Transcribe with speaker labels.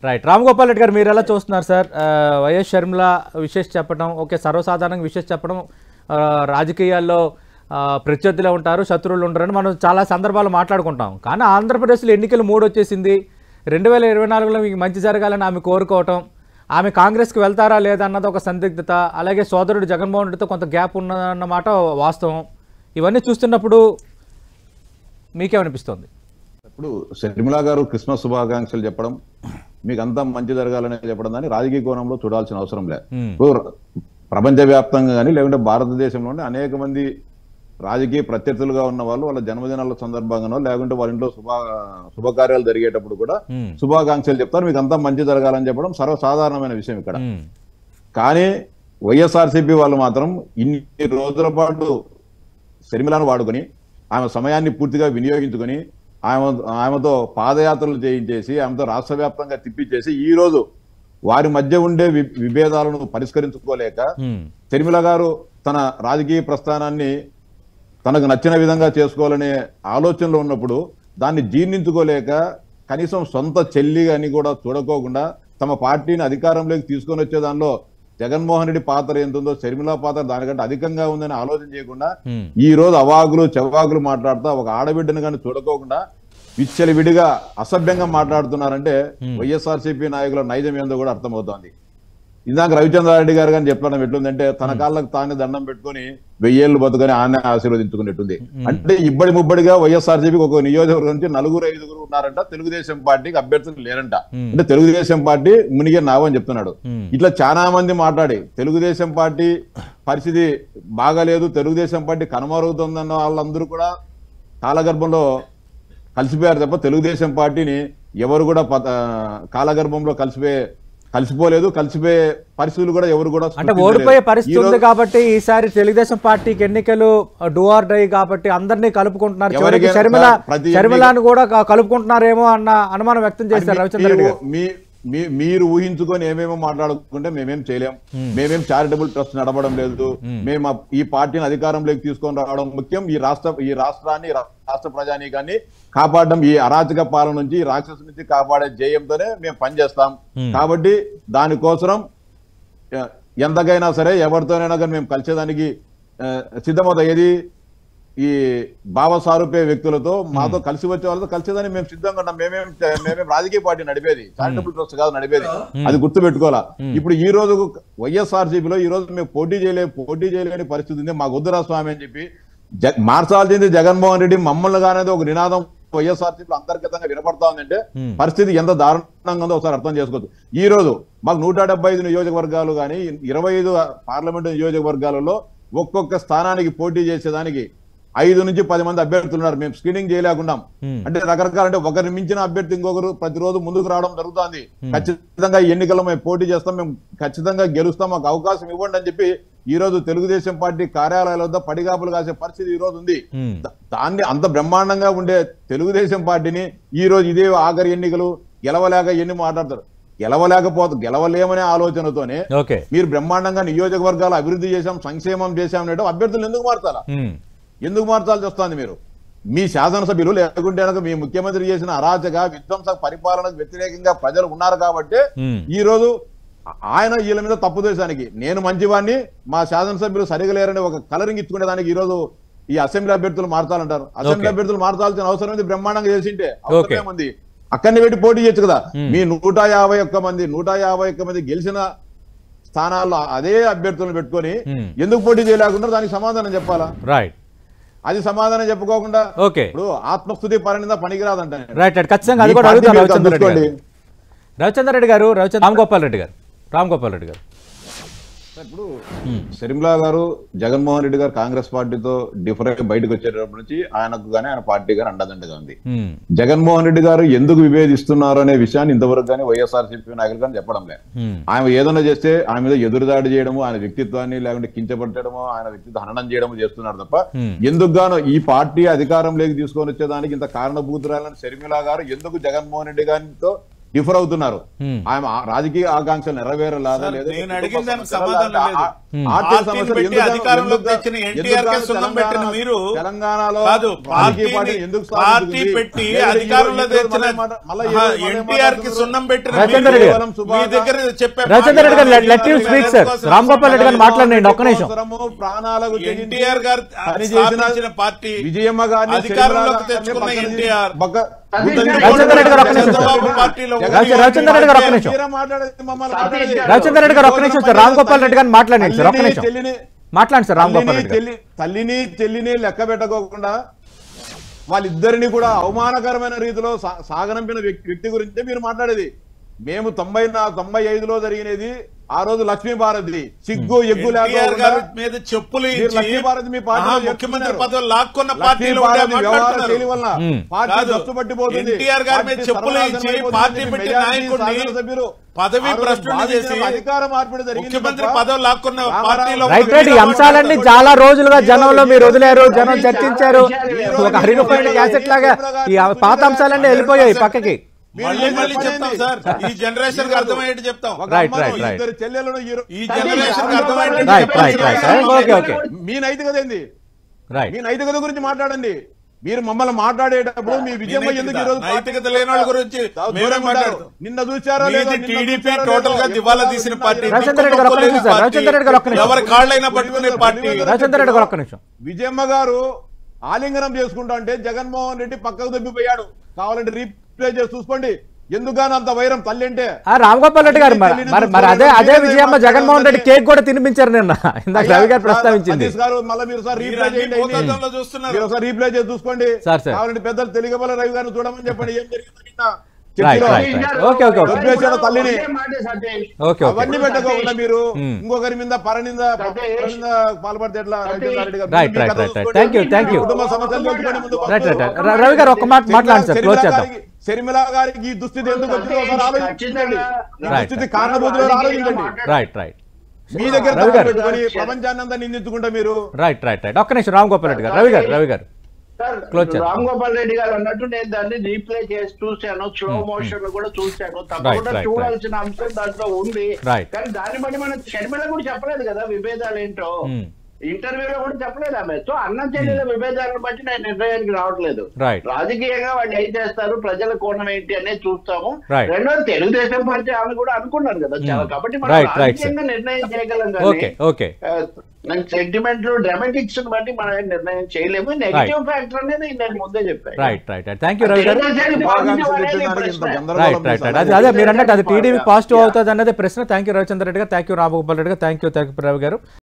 Speaker 1: Right. Ram Gopal Reddy గారు మీరు ఎలా చూస్తున్నారు సార్? వైఎస్ షర్మిల విశేష చెప్పడం, ఓకే, సర్వసాధారణంగా విశేష చెప్పడం, రాజకీయాల్లో ప్రత్యర్థులే ఉంటారు, శత్రువులు ఉంటారని మనం చాలా సందర్భాలు మాట్లాడుకుంటాం. కానీ ఆంధ్రప్రదేశ్లో ఎన్నికలు 3 వచ్చేసింది. 2024లో మీకు మంచి జరగాలని ఆమె కోరుకోవటం, ఆమె కాంగ్రెస్కి వెళ్తారా లేదా అన్నది ఒక సందిగ్ధత, అలాగే సోదరుడు జగన్మోహన్ రెడ్డితో కొంత గ్యాప్ ఉన్నమాట వాస్తవం. ఇవన్నీ చూస్తున్నప్పుడు మీకేమనిపిస్తుంది?
Speaker 2: ఇప్పుడు షర్మిల గారు క్రిస్మస్ శుభాకాంక్షలు చెప్పడం, మీకు అంతా మంచి జరగాలని చెప్పడం దాన్ని రాజకీయ కోణంలో చూడాల్సిన అవసరం లేదు. ప్రపంచవ్యాప్తంగా కానీ లేకుంటే భారతదేశంలోనే అనేక మంది రాజకీయ ప్రత్యర్థులుగా ఉన్న వాళ్ళు వాళ్ళ జన్మదినాల సందర్భంగానో లేకుంటే వాళ్ళ ఇంట్లో శుభకార్యాలు జరిగేటప్పుడు కూడా శుభాకాంక్షలు చెప్తారు, మీకు అంతా మంచి జరగాలని చెప్పడం సర్వసాధారణమైన విషయం ఇక్కడ. కానీ వైఎస్ఆర్సీపీ వాళ్ళు మాత్రం ఇన్ని రోజుల పాటు షర్మిలను వాడుకొని ఆమె సమయాన్ని పూర్తిగా వినియోగించుకొని ఆమెతో పాదయాత్రలు చేయించేసి ఆమెతో రాష్ట్ర వ్యాప్తంగా తిప్పించేసి ఈ రోజు వారి మధ్య ఉండే విభేదాలను పరిష్కరించుకోలేక షర్మిల గారు తన రాజకీయ ప్రస్థానాన్ని తనకు నచ్చిన విధంగా చేసుకోవాలనే ఆలోచనలో ఉన్నప్పుడు దాన్ని జీర్ణించుకోలేక కనీసం సొంత చెల్లి అని కూడా చూడకోకుండా తమ పార్టీని అధికారంలోకి తీసుకొని వచ్చే దానిలో జగన్మోహన్ రెడ్డి పాత్ర ఎంతుందో షర్మిల పాత్ర దానికంటే అధికంగా ఉందని ఆలోచన చేయకుండా ఈ రోజు అవాగులు చెవాగులు మాట్లాడుతా ఒక ఆడబిడ్డను కానీ చూడకోకుండా విచ్చలివిడిగా అసభ్యంగా మాట్లాడుతున్నారంటే వైఎస్ఆర్సీపీ నాయకుల నైజం ఏందో కూడా అర్థమవుతోంది. ఇందాక రవిచంద్రారెడ్డి గారు కానీ చెప్పడం ఎట్లుందంటే తన కాళ్ళకు తానే దండం పెట్టుకుని 1000 ఏళ్ళు బతుకని ఆయన ఆశీర్వదించుకున్నట్టుంది. అంటే ఇబ్బడి ముబ్బడిగా వైఎస్ఆర్సీపీకి ఒక నియోజకవర్గం నుంచి 4-5 ఉన్నారంట, తెలుగుదేశం పార్టీకి అభ్యర్థులు లేరంట. అంటే తెలుగుదేశం పార్టీ మునిగే నావని చెప్తున్నాడు. ఇట్లా చాలా మంది మాట్లాడి తెలుగుదేశం పార్టీ పరిస్థితి బాగాలేదు, తెలుగుదేశం పార్టీ కనుమరుగుతుందన్న వాళ్ళందరూ కూడా కాలగర్భంలో కలిసిపోయారు తప్ప తెలుగుదేశం పార్టీని ఎవరు కూడా కాలగర్భంలో కలిసిపోలేదు, కలిసిపోయే పరిస్థితులు కూడా ఎవరు కూడా
Speaker 1: అంటే ఓడిపోయే పరిస్థితి ఉంది కాబట్టి ఈసారి తెలుగుదేశం పార్టీకి ఎన్నికలు డూ ఆర్ డై కాబట్టి అందరినీ కలుపుకుంటున్నారు. షర్మిలను కూడా కలుపుకుంటున్నారేమో అన్న అనుమానం వ్యక్తం చేశారు రవిచంద్ర రెడ్డి గారు.
Speaker 2: మీరు ఊహించుకొని ఏమేమో మాట్లాడుకుంటే మేమేం చేయలేం, మేమేం చారిటబుల్ ట్రస్ట్ నడపడం లేదు, మేము ఈ పార్టీని అధికారంలోకి తీసుకొని రావడం ముఖ్యం, ఈ రాష్ట్రాన్ని రాష్ట్ర ప్రజానీకాన్ని కాపాడడం, ఈ అరాచక పాలన నుంచి ఈ రాక్షసు నుంచి కాపాడే జయంతోనే మేము పనిచేస్తాం. కాబట్టి దానికోసం ఎంతకైనా సరే ఎవరితోనైనా కానీ మేము కలిసేదానికి సిద్ధమవుతాం. ఏది ఈ భావసారూప్య వ్యక్తులతో మాతో కలిసి వచ్చే వాళ్ళతో కలిసేదని మేము సిద్ధంగా ఉన్నాం. మేమేం రాజకీయ పార్టీ నడిపేది, చారిటబుల్ ట్రస్ట్ కాదు నడిపేది, అది గుర్తు పెట్టుకోవాలా. ఇప్పుడు ఈ రోజు వైఎస్ఆర్సీపీలో ఈ రోజు మేము పోటీ చేయలేని పరిస్థితి ఉంది, మాకు వద్దురా స్వామి అని చెప్పి మార్చాల్సింది జగన్మోహన్ రెడ్డి మమ్మల్ని కానేది ఒక నినాదం వైఎస్ఆర్సీపీలో అంతర్గతంగా వినపడతా ఉందంటే పరిస్థితి ఎంత దారుణంగా ఉందో ఒకసారి అర్థం చేసుకోవచ్చు. ఈ రోజు మాకు 175 నియోజకవర్గాలు కానీ 25 పార్లమెంటు నియోజకవర్గాలలో ఒక్కొక్క స్థానానికి పోటీ చేసేదానికి 5 నుంచి 10 మంది అభ్యర్థులు ఉన్నారు. మేము స్క్రీనింగ్ చేయలేకుండా అంటే రకరకాల అంటే ఒకరిని మించిన అభ్యర్థి ఇంకొకరు ప్రతిరోజు ముందుకు రావడం జరుగుతుంది. ఖచ్చితంగా ఈ ఎన్నికల్లో మేము పోటీ చేస్తాం, మేము ఖచ్చితంగా గెలుస్తాం, మాకు అవకాశం ఇవ్వండి అని చెప్పి ఈ రోజు తెలుగుదేశం పార్టీ కార్యాలయాల వద్ద పడిగాపులు కాసే పరిస్థితి ఈ రోజు ఉంది. దాన్ని అంత బ్రహ్మాండంగా ఉండే తెలుగుదేశం పార్టీని ఈ రోజు ఇదే ఆఖరి ఎన్నికలు గెలవలేక ఎన్ని మాట్లాడతారు. గెలవలేమనే ఆలోచనతోనే మీరు బ్రహ్మాండంగా నియోజకవర్గాలు అభివృద్ధి చేశాం, సంక్షేమం చేశాం అంటే అభ్యర్థులు ఎందుకు మార్చాల్సి వస్తుంది? మీరు మీ శాసనసభ్యులు లేకుంటే మీ ముఖ్యమంత్రి చేసిన అరాచక విధ్వంస పరిపాలనకు వ్యతిరేకంగా ప్రజలు ఉన్నారు కాబట్టి ఈ రోజు ఆయన వీళ్ళ మీద తప్పు దేశానికి నేను మంచివాడిని, మా శాసనసభ్యులు సరిగా లేరని ఒక కలరింగ్ ఇచ్చుకునే దానికి ఈ రోజు ఈ అసెంబ్లీ అభ్యర్థులు మార్చాలంటారు. అసెంబ్లీ అభ్యర్థులు మార్చాల్సిన అవసరం ఉంది, బ్రహ్మాండంగా చేసింటే అవసరమేముంది? అక్కడిని పెట్టి పోటీ చేయొచ్చు కదా. మీ 151 మంది గెలిచిన స్థానాల్లో అదే అభ్యర్థులను పెట్టుకొని ఎందుకు పోటీ చేయలేకుండా దానికి సమాధానం చెప్పాలా? రైట్, అది సమాధానం చెప్పుకోకుండా ఇప్పుడు ఆత్మస్తుతి పరిణిత పనికిరాదంటే
Speaker 1: రవిచంద్ర రెడ్డి గారు, రామ్ గోపాల్ రెడ్డి గారు
Speaker 2: ఇప్పుడు షర్మిల గారు జగన్మోహన్ రెడ్డి గారు కాంగ్రెస్ పార్టీతో డిఫరెంట్ బయటకు వచ్చేటప్పటి నుంచి ఆయనకు గానీ ఆయన పార్టీ గానీ అండదండగా ఉంది. జగన్మోహన్ రెడ్డి గారు ఎందుకు విభేదిస్తున్నారు అనే విషయాన్ని ఇంతవరకు కానీ వైఎస్ఆర్సీపీ నాయకులు కానీ చెప్పడం లేదు. ఆయన ఏదైనా చేస్తే ఆయన మీద ఎదురుదాడి చేయడము, ఆయన వ్యక్తిత్వాన్ని లేకుంటే కించపట్టడము, ఆయన వ్యక్తిత్వ హననం చేయడము చేస్తున్నారు తప్ప ఎందుకు గాను ఈ పార్టీ అధికారంలోకి తీసుకొని వచ్చేదానికి ఇంత కారణభూతురాలని షర్మిల గారు ఎందుకు జగన్మోహన్ రెడ్డి గారితో డిఫర్ అవుతున్నారు. ఆయన రాజకీయ ఆకాంక్షలు నెరవేరలేదా లేదా,
Speaker 3: నేను అడిగిన దానికి సమాధానం లేదు.
Speaker 2: ఆర్థిక సమస్యలు
Speaker 3: పెట్టి అధికారంలోకి తెచ్చిన ఎన్టీఆర్ కి సున్నం పెట్టిన మీరు
Speaker 2: తెలంగాణలో
Speaker 3: కాదు, పార్టీ పెట్టి అధికారంలో తెచ్చిన ఎన్టీఆర్ కి సున్నం పెట్టిన మీ దగ్గర చెప్పే
Speaker 1: రాజేందర్ రెడ్డి గారు let you speak sir. Ram Gopal Reddy గారు మాట్లాడండి ఒక్క నిమిషం.
Speaker 2: ప్రాణాలకు
Speaker 3: ఎన్టీఆర్ గారు స్థాపించిన పార్టీ
Speaker 2: విజయమ్మ గారిని
Speaker 3: అధికారంలోకి తెచ్చుకున్న ఎన్టీఆర్
Speaker 1: రాజేందర్ రెడ్డి గారు ఒక్క నిమిషం రాజేందర్ రెడ్డి గారు ఒక్క నిమిషం రాజేందర్ రెడ్డి గారు ఒక్క నిమిషం సార్. రామ్ గోపాల్ రెడ్డి గారిని మాట్లాడండి సార్ ఒక్క నిమిషం మాట్లాడండి సార్. రామ్ గోపాల్ రెడ్డి గారు
Speaker 2: తల్లిని చెల్లిని లెక్క పెట్టకోకుండా వాళ్ళిద్దరిని కూడా అవమానకరమైన రీతిలో సాగనంపిన వ్యక్తి గురించే మీరు మాట్లాడేది. మేము 95లో జరిగినది ఆ రోజు లక్ష్మీభారతి సిగ్గు ఎగ్గు లేకుండా
Speaker 3: మీద చెప్పులు
Speaker 2: లక్ష్మీభారతి మీ పార్టీ
Speaker 3: ముఖ్యమంత్రి పదవి లాక్కున్న పార్టీలో
Speaker 2: పార్టీ దస్తు పట్టిపోతుంది.
Speaker 3: ఎన్టీఆర్ గారి మీద చెప్పులు ఇచ్చి పార్టీ పెట్టి నాయకుడిని పదవి ప్రశ్న చేసి
Speaker 2: అధికార మార్పిడి జరిగింది.
Speaker 3: ముఖ్యమంత్రి పదవి లాక్కున్న పార్టీలో
Speaker 1: రైట్ రైట్. ఈ అంశాలన్నీ చాలా రోజులుగా జనంలో మీరు వదిలేరు, జనం చర్చించారు. ఒక హరిగిపోయిన క్యాసెట్ లాగా ఈ పాత అంశాలన్నీ వెళ్ళిపోయాయి పక్కకి.
Speaker 3: మళ్ళీ చెప్తాం సార్, ఈ జనరేషన్ కి అర్థమయ్యేట్టు చెప్తాం.
Speaker 2: ఇద్దరు చెల్లెలను
Speaker 3: ఈ జనరేషన్ కి
Speaker 1: అర్థమయ్యేట్టు
Speaker 2: మీ నైతికత ఏంది? మీ నైతికత గురించి మాట్లాడండి. మీరు మమ్మల్ని మాట్లాడేటప్పుడు మీ విజయమ్మ ఎందుకు ఈ రోజు
Speaker 3: నైతికత లేని వాళ్ళ గురించి
Speaker 2: నిన్న చూసారో
Speaker 3: టీడీపీ టోటల్ గా దివాలా తీసిన పార్టీ,
Speaker 1: రాజేందర్ రెడ్డి గారు ఒక్క నిమిషం సార్. రాజేందర్ రెడ్డి గారు ఒక్క నిమిషం.
Speaker 3: ఎవరి కాళ్ళైనా పట్టుకునే పార్టీ.
Speaker 1: రాజేందర్ రెడ్డి గారు ఒక్క నిమిషం.
Speaker 2: విజయమ్మ గారు ఆలింగనం చేసుకుంటా అంటే జగన్మోహన్ రెడ్డి పక్కకు దొబ్బిపోయాడు. కావాలంటే రీప్లే చేసి చూసుకోండి. ఎందుకని అంత వైరం తల్లి అంటే.
Speaker 1: రామ్ గోపాల్ రెడ్డి గారు మరి అదే విజయమ్మ జగన్మోహన్ రెడ్డి కేక్ కూడా తినిపించారు నిన్న. ఇందాక రవి గారు ప్రస్తావించింది.
Speaker 2: మళ్ళీ మీరు సార్ రీప్లే చేయండి, మీరు ఒకసారి రీప్లే చేసి చూసుకోండి. కావాలంటే పెద్దలు తెలుగుబల రవి గారిని చూడమని చెప్పండి ఏం జరిగింది నిన్న. తల్లిని అవన్నీ పెట్టుకోకుండా మీరు ఇంకొకరి మీద పరనింద పాల్పడితే ఎట్లా? కుటుంబ సమస్యలు
Speaker 1: రవి గారు ఒక మాట మాట్లాడండి సార్, క్లోజ్ చేద్దాం.
Speaker 2: షర్మిల గారికి ఈ దుస్థితి ఎందుకు వచ్చిందో ఒకసారి ఆలోచించండి. దుస్థితి కారణభూతులు ఆలోచించండి.
Speaker 1: Right right.
Speaker 2: మీ దగ్గర పెట్టుకొని ప్రపంచాన్ని అంతా నిందించుకుంటా మీరు.
Speaker 1: Right right right. ఒక్క నిమిషం రామ్ గోపాల్ రెడ్డి గారు. రవి గారు
Speaker 4: రామ్ గోపాల్ రెడ్డి గారు అన్నట్టు నేను దాన్ని రీప్లే చేసి చూశాను, స్లో మోషన్ కూడా చూశాను. తప్పకుండా చూడాల్సిన అంశం దాంట్లో ఉంది. కానీ దాన్ని బట్టి మనం షర్మిల కూడా చెప్పలేదు కదా విభేదాలు ఏంటో. ఇంటర్వ్యూలో కూడా చెప్పలేదు ఆమె. సో అన్న చెల్లెల విభేదాలను బట్టి నేను నిర్ణయానికి రావట్లేదు. రాజకీయంగా వాళ్ళు ఏం చేస్తారు, ప్రజల కోణం ఏంటి అనేది చూస్తాము. రెండోది తెలుగుదేశం పార్టీ ఆమె కూడా అనుకున్నారు కదా చాలా. కాబట్టి మనం రాజకీయంగా నిర్ణయం చేయగలం కానీ సెంటిమెంట్లు డ్రామాటిక్స్ బట్టి మనం నిర్ణయం చేయలేము. నెగిటివ్ ఫ్యాక్టర్ అనేది నేను ముందే చెప్పాను.
Speaker 1: అదే మీరు అన్నట్టు అది టీడీపీ పాజిటివ్ అవుతుంది అన్నది ప్రశ్న. థ్యాంక్ యూ రవిచంద్ర రెడ్డి గారు, థ్యాంక్ యూ రామ్ గోపాల్ రెడ్డి గారు, థ్యాంక్ యూ రవి గారు.